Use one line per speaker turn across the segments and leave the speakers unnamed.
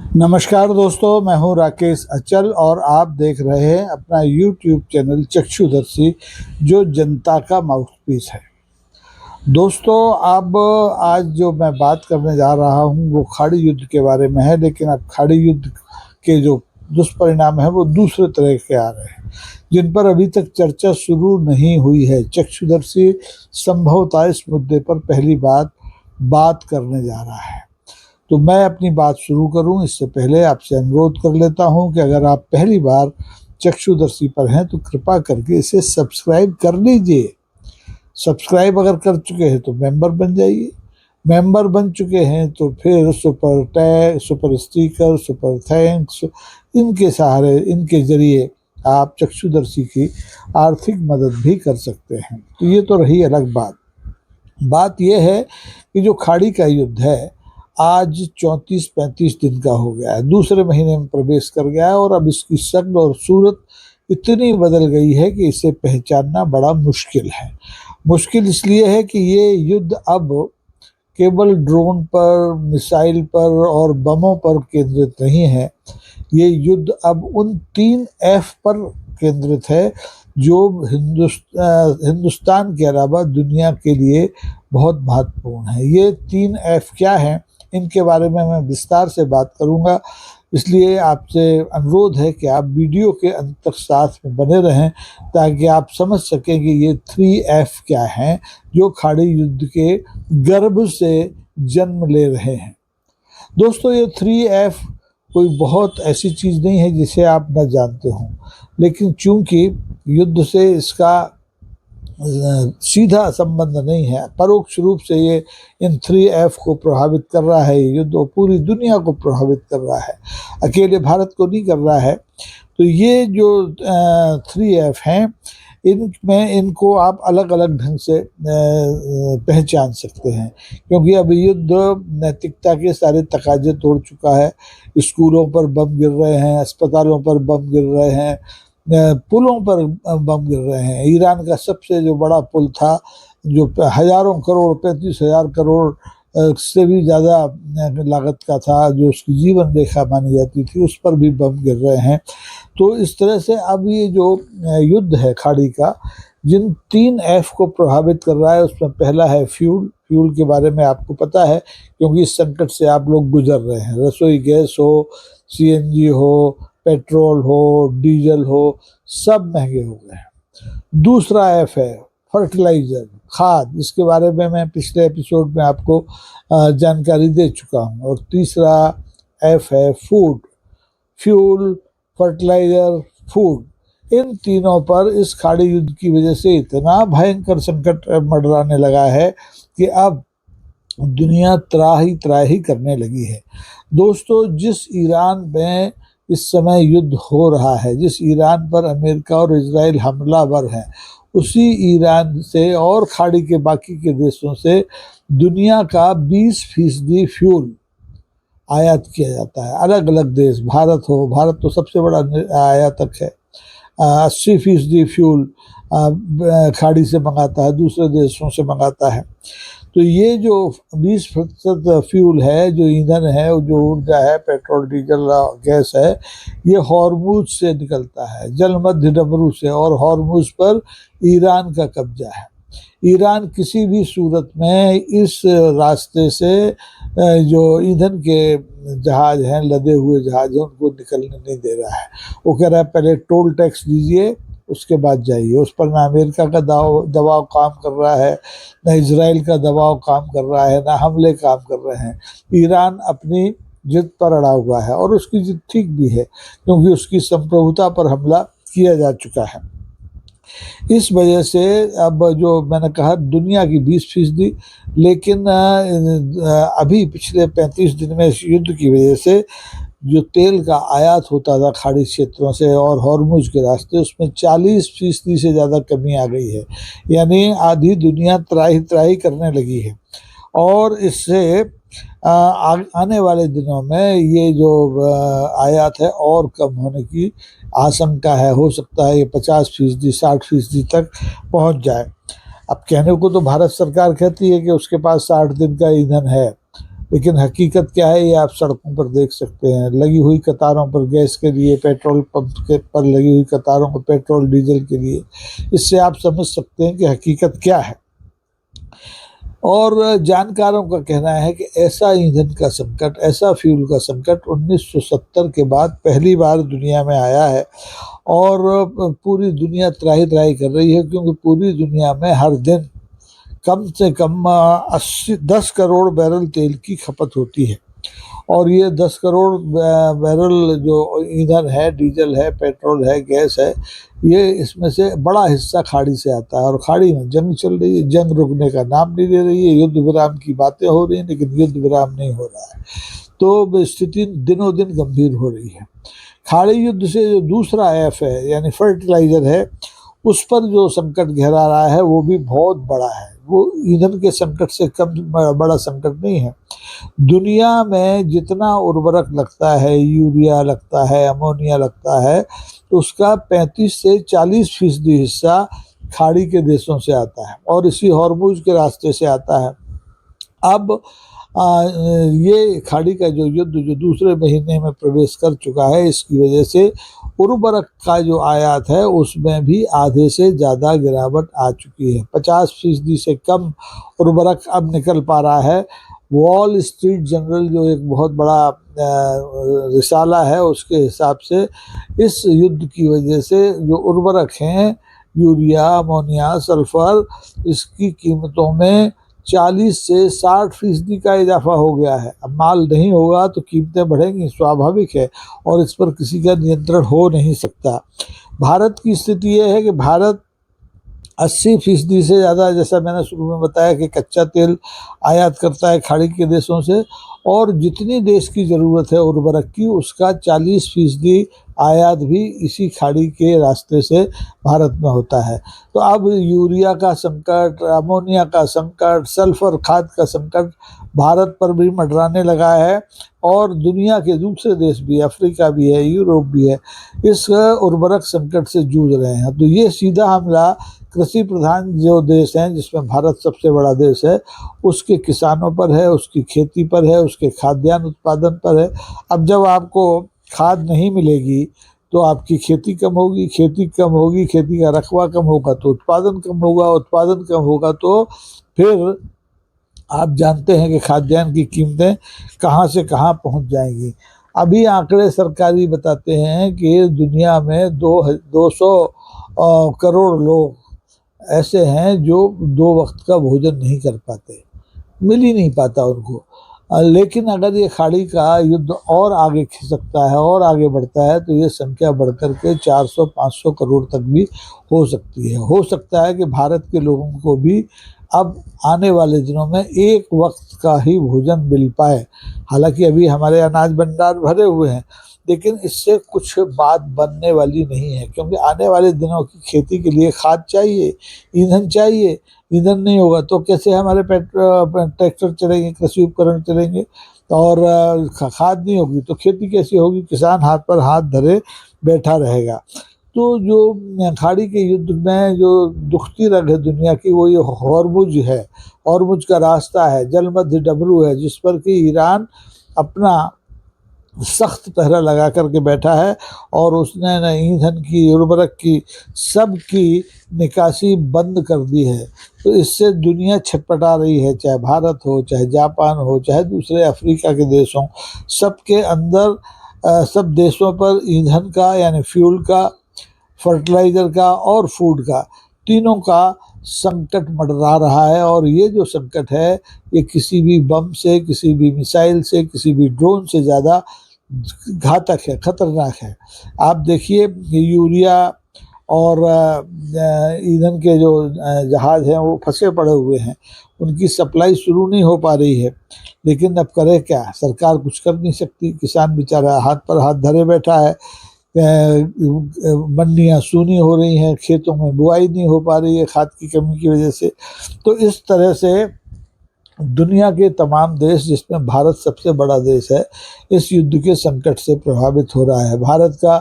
नमस्कार दोस्तों, मैं हूं राकेश अचल और आप देख रहे हैं अपना YouTube चैनल चक्षुदर्शी, जो जनता का माउथपीस है। दोस्तों, अब आज जो मैं बात करने जा रहा हूं वो खाड़ी युद्ध के बारे में है, लेकिन अब खाड़ी युद्ध के जो दुष्परिणाम है वो दूसरे तरह के आ रहे हैं, जिन पर अभी तक चर्चा शुरू नहीं हुई है। चक्षुदर्शी संभवतः इस मुद्दे पर पहली बात करने जा रहा है। तो मैं अपनी बात शुरू करूं इससे पहले आपसे अनुरोध कर लेता हूं कि अगर आप पहली बार चक्षुदर्शी पर हैं तो कृपा करके इसे सब्सक्राइब कर लीजिए। सब्सक्राइब अगर कर चुके हैं तो मेंबर बन जाइए। मेंबर बन चुके हैं तो फिर super tag, super sticker, super thanks, इनके सहारे, इनके जरिए आप चक्षुदर्शी की आर्थिक मदद भी कर सकते हैं। तो ये तो रही अलग बात यह है कि जो खाड़ी का युद्ध है आज 34-35 दिन का हो गया है, दूसरे महीने में प्रवेश कर गया है और अब इसकी शक्ल और सूरत इतनी बदल गई है कि इसे पहचानना बड़ा मुश्किल है। मुश्किल इसलिए है कि ये युद्ध अब केवल ड्रोन पर, मिसाइल पर और बमों पर केंद्रित नहीं है। ये युद्ध अब उन 3 F पर केंद्रित है जो हिंदुस्तान के अलावा दुनिया के लिए बहुत महत्वपूर्ण है। ये 3 F क्या हैं, इनके बारे में मैं विस्तार से बात करूंगा, इसलिए आपसे अनुरोध है कि आप वीडियो के अंत तक साथ में बने रहें ताकि आप समझ सकें कि ये 3 F क्या हैं जो खाड़ी युद्ध के गर्भ से जन्म ले रहे हैं। दोस्तों, ये 3 F कोई बहुत ऐसी चीज़ नहीं है जिसे आप न जानते हों, लेकिन चूंकि युद्ध से इसका सीधा संबंध नहीं है, परोक्ष रूप से ये इन 3 F को प्रभावित कर रहा है। ये युद्ध पूरी दुनिया को प्रभावित कर रहा है, अकेले भारत को नहीं कर रहा है। तो ये जो 3 F हैं, इनमें इनको आप अलग अलग ढंग से पहचान सकते हैं, क्योंकि अब युद्ध नैतिकता के सारे तकाजे तोड़ चुका है। स्कूलों पर बम गिर रहे हैं, अस्पतालों पर बम गिर रहे हैं, पुलों पर बम गिर रहे हैं। ईरान का सबसे जो बड़ा पुल था, जो हजारों करोड़, 35,000 करोड़ से भी ज़्यादा लागत का था, जो उसकी जीवन रेखा मानी जाती थी, उस पर भी बम गिर रहे हैं। तो इस तरह से अब ये जो युद्ध है खाड़ी का, जिन 3 F को प्रभावित कर रहा है, उसमें पहला है फ्यूल के बारे में आपको पता है, क्योंकि इस संकट से आप लोग गुजर रहे हैं। रसोई गैस हो, CNG हो, पेट्रोल हो, डीजल हो, सब महंगे हो गए हैं। दूसरा F है फर्टिलाइजर, खाद। इसके बारे में मैं पिछले एपिसोड में आपको जानकारी दे चुका हूँ। और तीसरा F है फूड, फ्यूल, फर्टिलाइजर, फूड। इन तीनों पर इस खाड़ी युद्ध की वजह से इतना भयंकर संकट मंडराने लगा है कि अब दुनिया त्राही करने लगी है। दोस्तों, जिस ईरान में इस समय युद्ध हो रहा है, जिस ईरान पर अमेरिका और इजराइल हमलावर हैं, उसी ईरान से और खाड़ी के बाकी के देशों से दुनिया का 20% फ्यूल आयात किया जाता है। अलग अलग देश, भारत तो सबसे बड़ा आयातक है। 80% फ्यूल खाड़ी से मंगाता है, दूसरे देशों से मंगाता है। तो ये जो 20% फ्यूल है, जो ईंधन है, जो ऊर्जा है, पेट्रोल, डीजल, गैस है, ये हॉर्मुज से निकलता है, जल मध्य डमरू से, और हॉर्मुज पर ईरान का कब्जा है। ईरान किसी भी सूरत में इस रास्ते से जो ईंधन के जहाज हैं, लदे हुए जहाज हैं, उनको निकलने नहीं दे रहा है। वो कह रहा है पहले टोल टैक्स दीजिए, उसके बाद जाइए। उस पर ना अमेरिका का दबाव काम कर रहा है, ना इजराइल का दबाव काम कर रहा है, ना हमले काम कर रहे हैं। ईरान अपनी जिद पर अड़ा हुआ है, और उसकी जिद ठीक भी है, क्योंकि उसकी संप्रभुता पर हमला किया जा चुका है। इस वजह से अब जो मैंने कहा दुनिया की 20%, लेकिन अभी पिछले 35 दिन में इस युद्ध की वजह से जो तेल का आयात होता था खाड़ी क्षेत्रों से और हॉर्मुज के रास्ते, उसमें 40% से ज़्यादा कमी आ गई है। यानी आधी दुनिया त्राही करने लगी है। और इससे आने वाले दिनों में ये जो आयात है और कम होने की आशंका है। हो सकता है ये 50%, 60% तक पहुंच जाए। अब कहने को तो भारत सरकार कहती है कि उसके पास 60 दिन का ईंधन है, लेकिन हकीकत क्या है ये आप सड़कों पर देख सकते हैं, लगी हुई कतारों पर गैस के लिए, पेट्रोल पंप के पर लगी हुई कतारों पर पेट्रोल डीजल के लिए। इससे आप समझ सकते हैं कि हकीकत क्या है। और जानकारों का कहना है कि ऐसा ईंधन का संकट, ऐसा फ्यूल का संकट 1970 के बाद पहली बार दुनिया में आया है। और पूरी दुनिया त्राही त्राही कर रही है, क्योंकि पूरी दुनिया में हर दिन कम से कम 10 करोड़ बैरल तेल की खपत होती है। और ये 10 करोड़ बैरल जो ईंधन है, डीजल है, पेट्रोल है, गैस है, ये इसमें से बड़ा हिस्सा खाड़ी से आता है। और खाड़ी में जंग चल रही है, जंग रुकने का नाम नहीं ले रही है, युद्ध विराम की बातें हो रही हैं, लेकिन युद्ध विराम नहीं हो रहा है। तो स्थिति दिनों दिन गंभीर हो रही है। खाड़ी युद्ध से जो दूसरा एफ है, यानी फर्टिलाइजर है, उस पर जो संकट गहरा रहा है वो भी बहुत बड़ा है। वो ईंधन के संकट से कम बड़ा संकट नहीं है। दुनिया में जितना उर्वरक लगता है, यूरिया लगता है, अमोनिया लगता है, तो उसका 35 से 40% हिस्सा खाड़ी के देशों से आता है और इसी हॉर्मुज के रास्ते से आता है। अब ये खाड़ी का जो युद्ध जो दूसरे महीने में प्रवेश कर चुका है, इसकी वजह से उर्वरक का जो आयात है उसमें भी आधे से ज़्यादा गिरावट आ चुकी है। 50% से कम उर्वरक अब निकल पा रहा है। वॉल स्ट्रीट जर्नल जो एक बहुत बड़ा रिसाला है, उसके हिसाब से इस युद्ध की वजह से जो उर्वरक हैं, यूरिया, अमोनिया, सल्फर, इसकी कीमतों में 40 से 60% का इजाफा हो गया है। अब माल नहीं होगा तो कीमतें बढ़ेंगी, स्वाभाविक है, और इस पर किसी का नियंत्रण हो नहीं सकता। भारत की स्थिति यह है कि भारत 80% से ज़्यादा, जैसा मैंने शुरू में बताया, कि कच्चा तेल आयात करता है खाड़ी के देशों से, और जितनी देश की ज़रूरत है उर्वरक की, उसका 40% आयात भी इसी खाड़ी के रास्ते से भारत में होता है। तो अब यूरिया का संकट, अमोनिया का संकट, सल्फर खाद का संकट भारत पर भी मंडराने लगा है। और दुनिया के दूसरे देश भी, अफ्रीका भी है, यूरोप भी है, इस उर्वरक संकट से जूझ रहे हैं। तो ये सीधा हमला कृषि प्रधान जो देश हैं, जिसमें भारत सबसे बड़ा देश है, उसके किसानों पर है, उसकी खेती पर है, उसके खाद्यान्न उत्पादन पर है। अब जब आपको खाद नहीं मिलेगी तो आपकी खेती कम होगी, खेती कम होगी, खेती का रकबा कम होगा तो उत्पादन कम होगा, उत्पादन कम होगा तो फिर आप जानते हैं कि खाद्यान्न की कीमतें कहाँ से कहाँ पहुँच जाएंगी। अभी आंकड़े सरकारी बताते हैं कि दुनिया में 200 करोड़ लोग ऐसे हैं जो 2 वक्त का भोजन नहीं कर पाते, मिल ही नहीं पाता उनको। लेकिन अगर ये खाड़ी का युद्ध और आगे खिसकता है और आगे बढ़ता है तो ये संख्या बढ़कर के 400-500 करोड़ तक भी हो सकती है। हो सकता है कि भारत के लोगों को भी अब आने वाले दिनों में एक वक्त का ही भोजन मिल पाए। हालांकि अभी हमारे अनाज भंडार भरे हुए हैं, लेकिन इससे कुछ बात बनने वाली नहीं है, क्योंकि आने वाले दिनों की खेती के लिए खाद चाहिए, ईंधन चाहिए। ईंधन नहीं होगा तो कैसे हमारे ट्रैक्टर चलेंगे, कृषि उपकरण चलेंगे, और खाद नहीं होगी तो खेती कैसी होगी? किसान हाथ पर हाथ धरे बैठा रहेगा। तो जो खाड़ी के युद्ध में जो दुखती रग है दुनिया की, वो ये हॉर्मुज है। हॉर्मुज का रास्ता है, जल मध्य डबरू है, जिस पर कि ईरान अपना सख्त पहरा लगा करके बैठा है, और उसने न ईंधन की, उर्वरक की, सब की निकासी बंद कर दी है। तो इससे दुनिया छटपटा रही है, चाहे भारत हो, चाहे जापान हो, चाहे दूसरे अफ्रीका के देश हों, सबके अंदर सब देशों पर ईंधन का, यानी फ्यूल का, फर्टिलाइज़र का और फूड का, तीनों का संकट मंडरा रहा है। और ये जो संकट है, ये किसी भी बम से, किसी भी मिसाइल से, किसी भी ड्रोन से ज़्यादा घातक है, खतरनाक है। आप देखिए यूरिया और ईंधन के जो जहाज़ हैं वो फंसे पड़े हुए हैं, उनकी सप्लाई शुरू नहीं हो पा रही है। लेकिन अब करे क्या, सरकार कुछ कर नहीं सकती, किसान बेचारा हाथ पर हाथ धरे बैठा है। मंडियाँ सूनी हो रही हैं, खेतों में बुआई नहीं हो पा रही है खाद की कमी की वजह से। तो इस तरह से दुनिया के तमाम देश, जिसमें भारत सबसे बड़ा देश है, इस युद्ध के संकट से प्रभावित हो रहा है। भारत का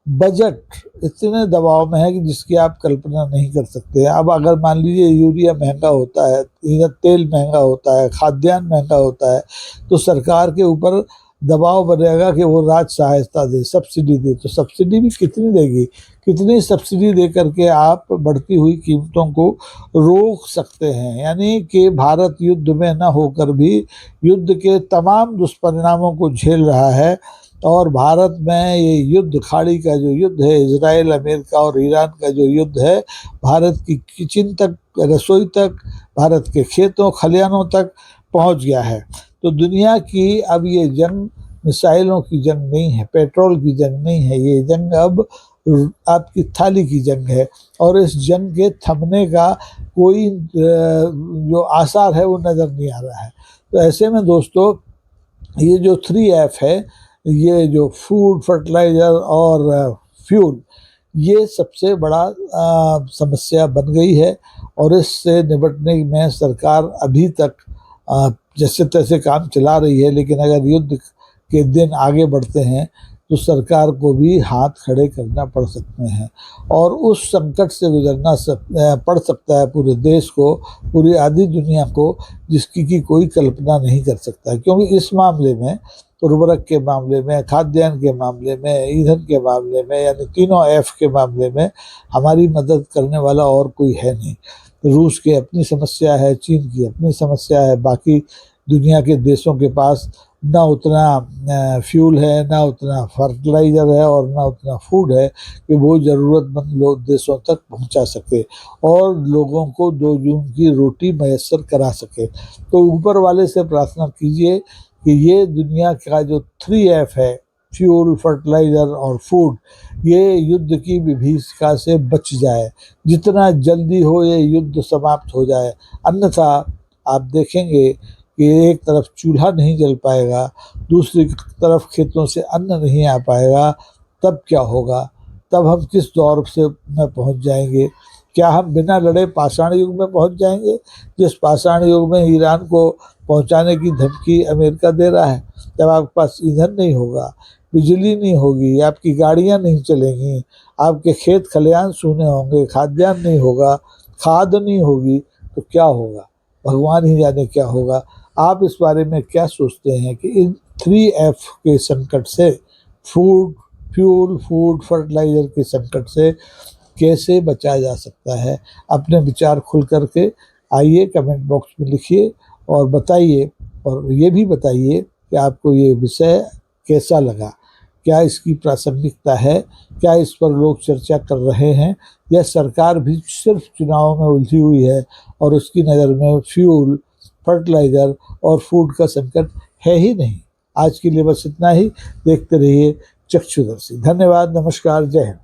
बजट इतने दबाव में है कि जिसकी आप कल्पना नहीं कर सकते। अब अगर मान लीजिए यूरिया महंगा होता है, इधर तेल महंगा होता है, खाद्यान्न महंगा होता है, तो सरकार के ऊपर दबाव बनेगा कि वो राज्य सहायता दे, सब्सिडी दे। तो सब्सिडी भी कितनी देगी? कितनी सब्सिडी दे करके आप बढ़ती हुई कीमतों को रोक सकते हैं? यानी कि भारत युद्ध में न होकर भी युद्ध के तमाम दुष्परिणामों को झेल रहा है। और भारत में ये युद्ध, खाड़ी का जो युद्ध है, इजराइल, अमेरिका और ईरान का जो युद्ध है, भारत की किचन तक, रसोई तक, भारत के खेतों खलिहानों तक पहुंच गया है। तो दुनिया की अब ये जंग मिसाइलों की जंग नहीं है, पेट्रोल की जंग नहीं है, ये जंग अब आपकी थाली की जंग है। और इस जंग के थमने का कोई जो आसार है वो नज़र नहीं आ रहा है। तो ऐसे में दोस्तों, ये जो 3F है, ये जो फूड, फर्टिलाइज़र और फ्यूल, ये सबसे बड़ा समस्या बन गई है। और इससे निपटने में सरकार अभी तक जैसे तैसे काम चला रही है। लेकिन अगर युद्ध के दिन आगे बढ़ते हैं तो सरकार को भी हाथ खड़े करना पड़ सकते हैं, और उस संकट से गुजरना पड़ सकता है पूरे देश को, पूरी आधी दुनिया को, जिसकी की कोई कल्पना नहीं कर सकता। क्योंकि इस मामले में, उर्वरक के मामले में, खाद्यान्न के मामले में, ईंधन के मामले में, यानी तीनों F के मामले में हमारी मदद करने वाला और कोई है नहीं। रूस की अपनी समस्या है, चीन की अपनी समस्या है, बाकी दुनिया के देशों के पास ना उतना फ्यूल है, ना उतना फर्टिलाइज़र है, और ना उतना फूड है कि वो ज़रूरतमंद लोग देशों तक पहुंचा सके और लोगों को 2 जून की रोटी मैसर करा सके। तो ऊपर वाले से प्रार्थना कीजिए कि ये दुनिया का जो 3F है, फ्यूल, फर्टिलाइज़र और फूड, ये युद्ध की विभीषिका से बच जाए। जितना जल्दी हो ये युद्ध समाप्त हो जाए। अन्यथा आप देखेंगे कि एक तरफ चूल्हा नहीं जल पाएगा, दूसरी तरफ खेतों से अन्न नहीं आ पाएगा। तब क्या होगा? तब हम किस दौर से में पहुंच जाएंगे? क्या हम बिना लड़े पाषाण युग में पहुंच जाएंगे, जिस पाषाण युग में ईरान को पहुंचाने की धमकी अमेरिका दे रहा है? जब आपके पास ईंधन नहीं होगा, बिजली नहीं होगी, आपकी गाड़ियां नहीं चलेंगी, आपके खेत खलिहान सूने होंगे, खाद्यान्न नहीं होगा, खाद नहीं होगी, तो क्या होगा? भगवान ही जाने क्या होगा। आप इस बारे में क्या सोचते हैं कि इन 3F के संकट से, फूड, फ्यूल, फूड, फर्टिलाइज़र के संकट से कैसे बचा जा सकता है? अपने विचार खुल करके आइए, कमेंट बॉक्स में लिखिए और बताइए। और ये भी बताइए कि आपको ये विषय कैसा लगा, क्या इसकी प्रासंगिकता है, क्या इस पर लोग चर्चा कर रहे हैं, या सरकार भी सिर्फ चुनाव में उलझी हुई है और उसकी नज़र में फ्यूल, फर्टिलाइज़र और फूड का संकट है ही नहीं। आज के लिए बस इतना ही। देखते रहिए चक्षुदर्शी। धन्यवाद, नमस्कार, जय हिंद।